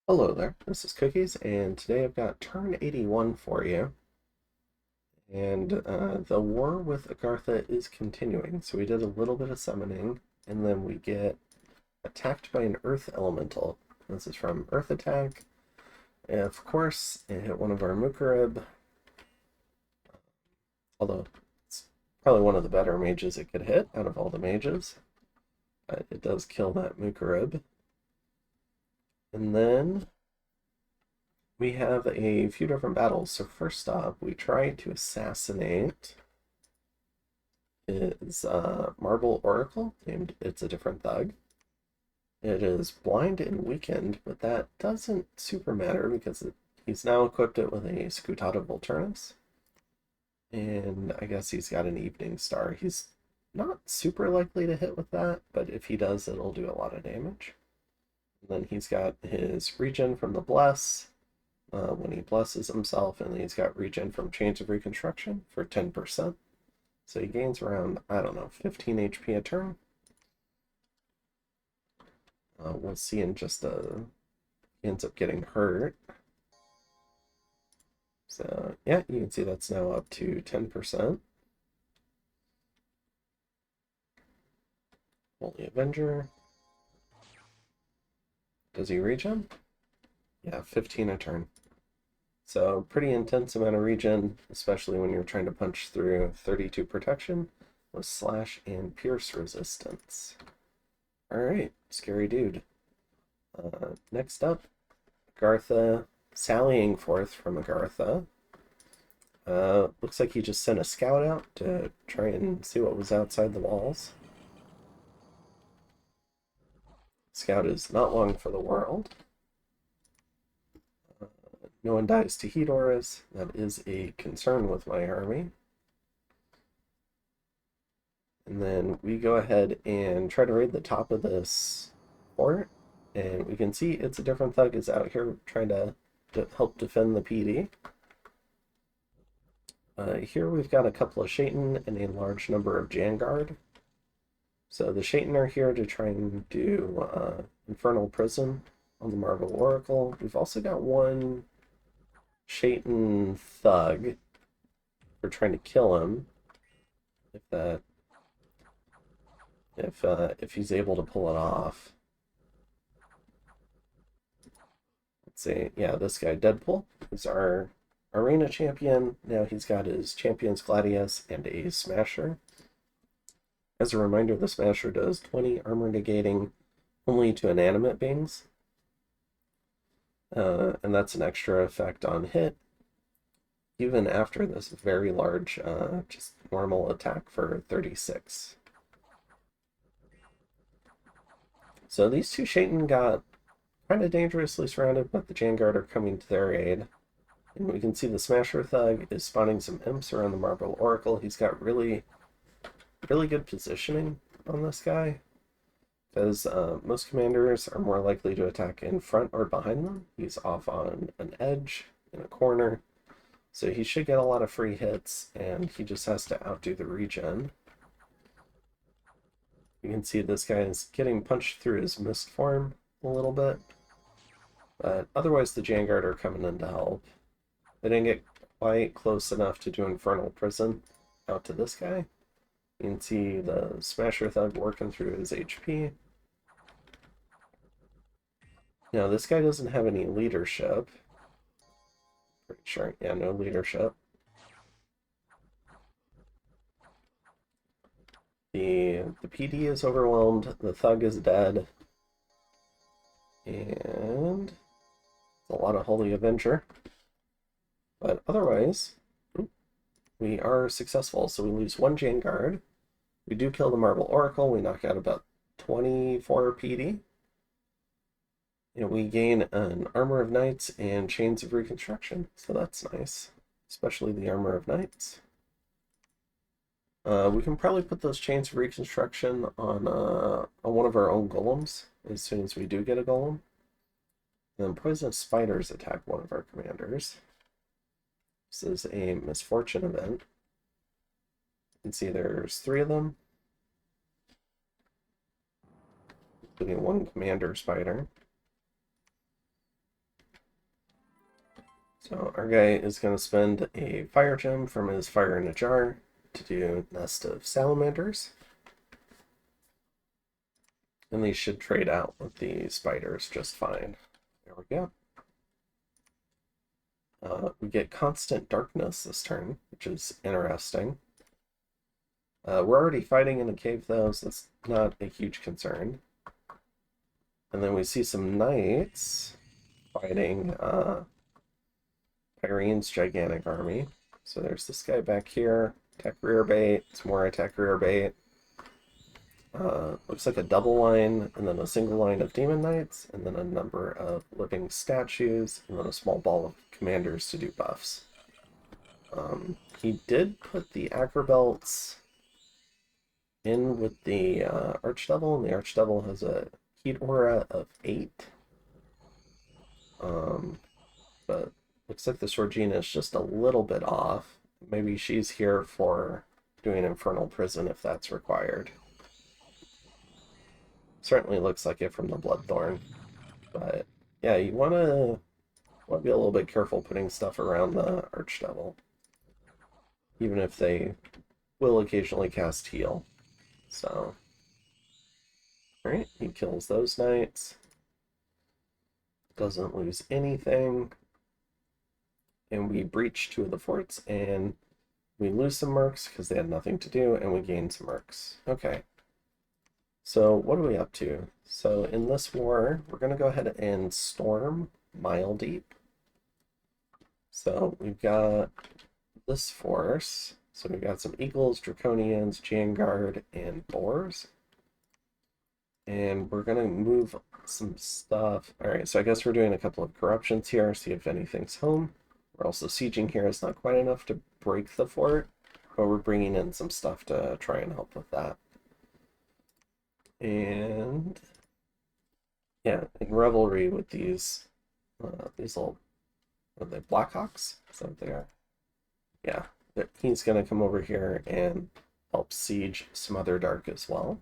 Hello there, this is Cookies, and today I've got turn 81 for you. And the war with Agartha is continuing. So we did a little bit of summoning, and then we get attacked by an Earth Elemental. This is from Earth Attack. And of course, it hit one of our Mukarib, although it's probably one of the better mages it could hit out of all the mages. But it does kill that Mukarib. And then we have a few different battles. So first off, we try to assassinate his Marble Oracle, named It's a Different Thug. It is blind and weakened, but that doesn't super matter because he's now equipped it with a Scutata Volturnus. And I guess he's got an Evening Star. He's not super likely to hit with that, but if he does, it'll do a lot of damage. And then he's got his regen from the Bless, when he blesses himself, and he's got regen from Chains of Reconstruction for 10%. So he gains around, I don't know, 15 HP a turn. We'll see in just he ends up getting hurt. So yeah, you can see that's now up to 10%. Holy Avenger. Does he regen? Yeah, 15 a turn. So pretty intense amount of regen, especially when you're trying to punch through 32 protection with slash and pierce resistance. Alright, scary dude. Next up, Agartha sallying forth from Agartha. Looks like he just sent a scout out to try and see what was outside the walls. Scout is not long for the world. No one dies to heat auras. That is a concern with my army. And then we go ahead and try to raid the top of this fort. And we can see It's a Different Thug is out here trying to help defend the PD. Here we've got a couple of Shaitan and a large number of Janguard. So the Shaitan are here to try and do Infernal Prison on the Marble Oracle. We've also got one Shaitan Thug. We're trying to kill him. If he's able to pull it off. Let's see. Yeah, this guy Deadpool is our arena champion. Now he's got his Champion's Gladius and a Smasher. As a reminder, the Smasher does 20 armor negating only to inanimate beings. And that's an extra effect on hit, even after this very large, just normal attack for 36. So these two Shaitan got kind of dangerously surrounded, but the Janguard are coming to their aid. And we can see the Smasher Thug is spawning some imps around the Marble Oracle. He's got really good positioning on this guy, because most commanders are more likely to attack in front or behind them. He's off on an edge, in a corner, so he should get a lot of free hits, and he just has to outdo the regen. You can see this guy is getting punched through his mist form a little bit, but otherwise the Janguard are coming in to help. They didn't get quite close enough to do Infernal Prison out to this guy. You can see the Smasher Thug working through his HP. Now, this guy doesn't have any leadership. Pretty sure, yeah, no leadership. The PD is overwhelmed, the Thug is dead, and a lot of Holy Avenger. But otherwise, we are successful. So we lose one Janguard. We do kill the Marble Oracle. We knock out about 24 PD. And we gain an Armor of Knights and Chains of Reconstruction. So that's nice, especially the Armor of Knights. We can probably put those Chains of Reconstruction on one of our own golems as soon as we do get a golem. And then Poisonous Spiders attack one of our commanders. This is a misfortune event. You can see there's 3 of them, including one commander spider. So our guy is going to spend a fire gem from his fire in a jar to do Nest of Salamanders. And these should trade out with the spiders just fine. There we go. We get constant darkness this turn, which is interesting. We're already fighting in the cave though, so that's not a huge concern. And then we see some knights fighting Pyrene's gigantic army. So there's this guy back here. Attack rear bait. It's more attack rear bait. Looks like a double line, and then a single line of demon knights, and then a number of living statues, and then a small ball of commanders to do buffs. He did put the acrobelts in with the archdevil, and the archdevil has a heat aura of 8. But looks like the Sorgina is just a little bit off. Maybe she's here for doing Infernal Prison if that's required. Certainly looks like it from the Bloodthorn. But yeah, you want to be a little bit careful putting stuff around the Archdevil. Even if they will occasionally cast heal. So, alright, he kills those knights. Doesn't lose anything. And we breach 2 of the forts, and we lose some mercs because they had nothing to do, and we gain some mercs. Okay. So what are we up to? So in this war, we're going to go ahead and storm Mile Deep. So we've got this force. So we've got some Eagles, Draconians, Janguard, and Boars. And we're going to move some stuff. All right, so I guess we're doing a couple of corruptions here, see if anything's home. We're also sieging here. It's not quite enough to break the fort, but we're bringing in some stuff to try and help with that. And yeah, in Revelry with these little, are they Blackhawks? Is that what they are? Yeah, he's going to come over here and help siege some other dark as well.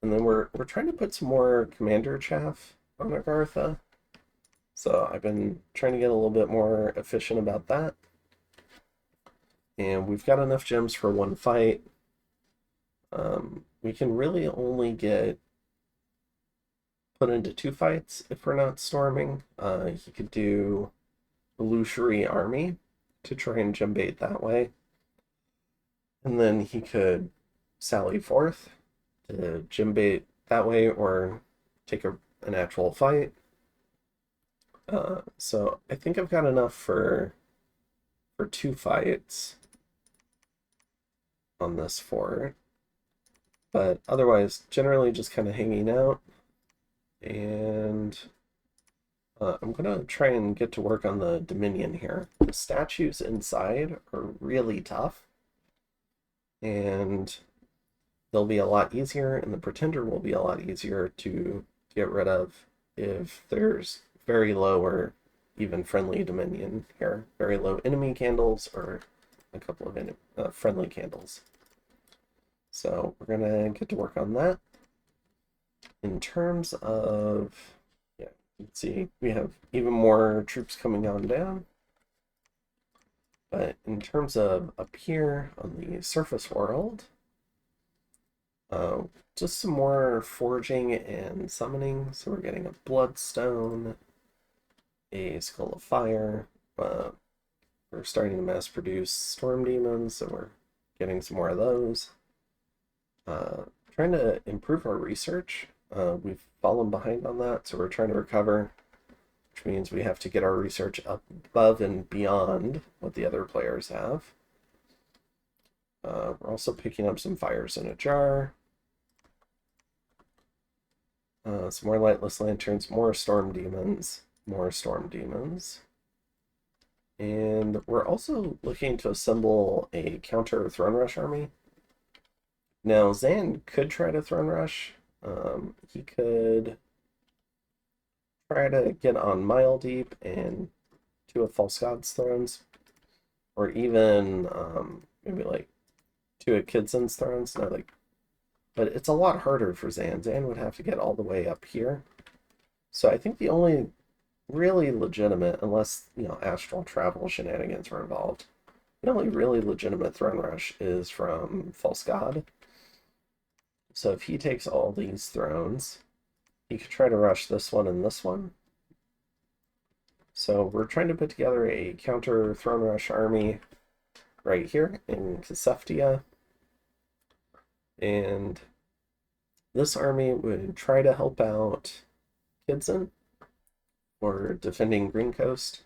And then we're trying to put some more commander chaff on Agartha. So I've been trying to get a little bit more efficient about that. And we've got enough gems for one fight. We can really only get put into 2 fights if we're not storming. He could do Illusory Army to try and gem bait that way. And then he could sally forth to gem bait that way or take an actual fight. So I think I've got enough for 2 fights on this fort. But otherwise, generally just kind of hanging out. And I'm going to try and get to work on the Dominion here. The statues inside are really tough. And they'll be a lot easier, and the Pretender will be a lot easier to get rid of if there's very low or even friendly Dominion here. Very low enemy candles or a couple of friendly candles. So we're going to get to work on that. In terms of, yeah, you can see we have even more troops coming on down. But in terms of up here on the surface world, just some more forging and summoning. So we're getting a Bloodstone, a Skull of Fire. We're starting to mass produce Storm Demons, so we're getting some more of those. Trying to improve our research. We've fallen behind on that, so we're trying to recover, which means we have to get our research up above and beyond what the other players have. We're also picking up some fires in a jar. Some more lightless lanterns, more storm demons, more storm demons. And we're also looking to assemble a counter Throne Rush army. Now, Zan could try to Throne Rush. He could try to get on Mile Deep and 2 of False God's Thrones. Or even maybe like 2 of Kidsen's Thrones. No, like, but it's a lot harder for Zan. Zan would have to get all the way up here. So I think the only really legitimate, unless, you know, astral travel shenanigans were involved. The only really legitimate throne rush is from False God. So if he takes all these thrones, he could try to rush this one and this one. So we're trying to put together a counter throne rush army right here in Kaseftia. And this army would try to help out Kidson for defending Green Coast.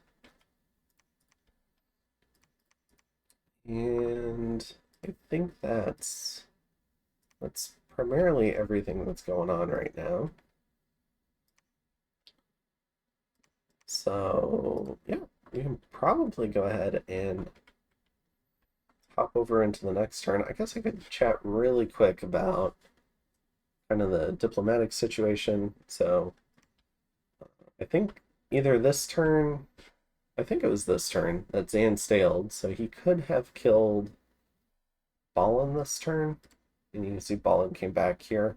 And I think that's primarily everything that's going on right now. So, yeah, we can probably go ahead and hop over into the next turn. I guess I could chat really quick about kind of the diplomatic situation. So, I think either this turn, I think it was this turn that Zan staled, so he could have killed Ballin this turn. And you can see Ballin came back here.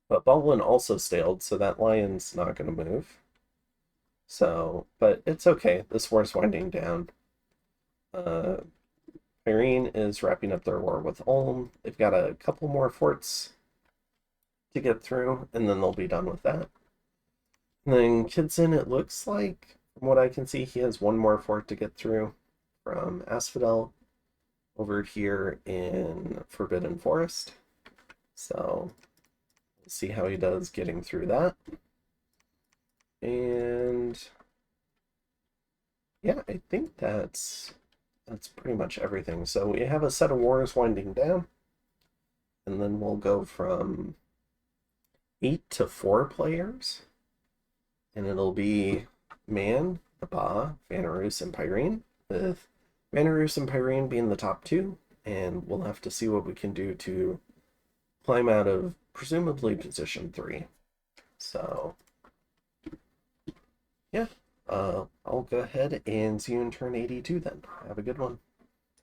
But Ballin also staled, so that lion's not going to move. So, but it's okay. This war's winding down. Irene is wrapping up their war with Ulm. They've got a couple more forts to get through, and then they'll be done with that. And then Kidson, it looks like, from what I can see, he has one more fort to get through from Asphodel over here in Forbidden Forest. So we'll see how he does getting through that. And yeah, I think that's pretty much everything. So we have a set of wars winding down, and then we'll go from 8 to 4 players, and it'll be Man, Ba, Vanarus, and Pyrene, with Vanarus and Pyrene being the top 2, and we'll have to see what we can do to climb out of presumably position 3. So yeah, I'll go ahead and see you in turn 82 then. Have a good one.